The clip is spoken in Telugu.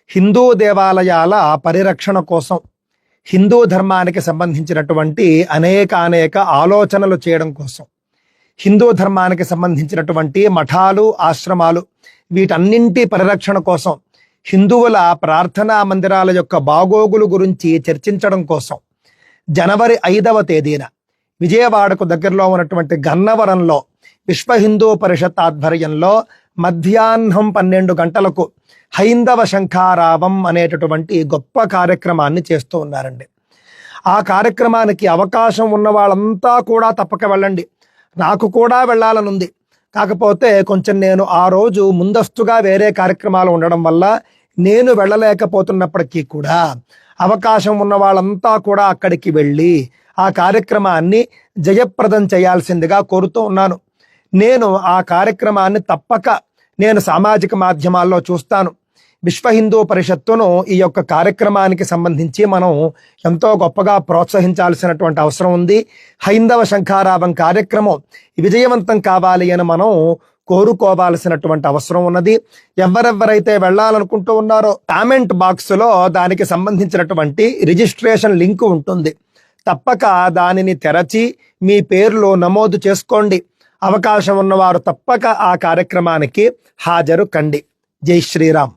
హిందూ దేవాలయాల పరిరక్షణ కోసం హిందూ ధర్మానికి సంబంధించినటువంటి అనేక ఆలోచనలు చేయడం కోసం హిందూ ధర్మానికి సంబంధించినటువంటి మఠాలు ఆశ్రమాలు వీటన్నింటి పరిరక్షణ కోసం హిందువుల ప్రార్థనా మందిరాల యొక్క బాగోగులు గురించి చర్చించడం కోసం జనవరి 5వ తేదీన విజయవాడకు దగ్గరలో ఉన్నటువంటి గన్నవరంలో విశ్వ హిందూ పరిషత్ ఆధ్వర్యంలో మధ్యాహ్నం 12 గంటలకు హైందవ శంఖారావం అనేటటువంటి గొప్ప కార్యక్రమాన్ని చేస్తూ ఉన్నారండి. ఆ కార్యక్రమానికి అవకాశం ఉన్న వాళ్ళంతా కూడా తప్పక వెళ్ళండి. నాకు కూడా వెళ్ళాలనుంది. కాకపోతే కొంచెం నేను ఆ రోజు ముందస్తుగా వేరే కార్యక్రమాలు ఉండడం వల్ల నేను వెళ్ళలేకపోతున్నప్పటికీ కూడా అవకాశం ఉన్న వాళ్ళంతా కూడా అక్కడికి వెళ్ళి ఆ కార్యక్రమాన్ని జయప్రదం చేయాల్సిందిగా కోరుతూ ఉన్నాను. నేను ఆ కార్యక్రమాన్ని తప్పక నేను సామాజిక మాధ్యమాల్లో చూస్తాను. విశ్వ హిందూ పరిషత్తును ఈ యొక్క కార్యక్రమానికి సంబంధించి మనం ఎంతో గొప్పగా ప్రోత్సహించాల్సినటువంటి అవసరం ఉంది. హైందవ శంఖారావం కార్యక్రమం విజయవంతం కావాలి అని మనం కోరుకోవాల్సినటువంటి అవసరం ఉన్నది. ఎవరెవరైతే వెళ్ళాలనుకుంటూ ఉన్నారో కామెంట్ బాక్స్లో దానికి సంబంధించినటువంటి రిజిస్ట్రేషన్ లింక్ ఉంటుంది. తప్పక దానిని తెరచి మీ పేర్లు నమోదు చేసుకోండి. అవకాశం ఉన్నవారు తప్పక ఆ కార్యక్రమానికి హాజరు కండి. జై శ్రీరామ్.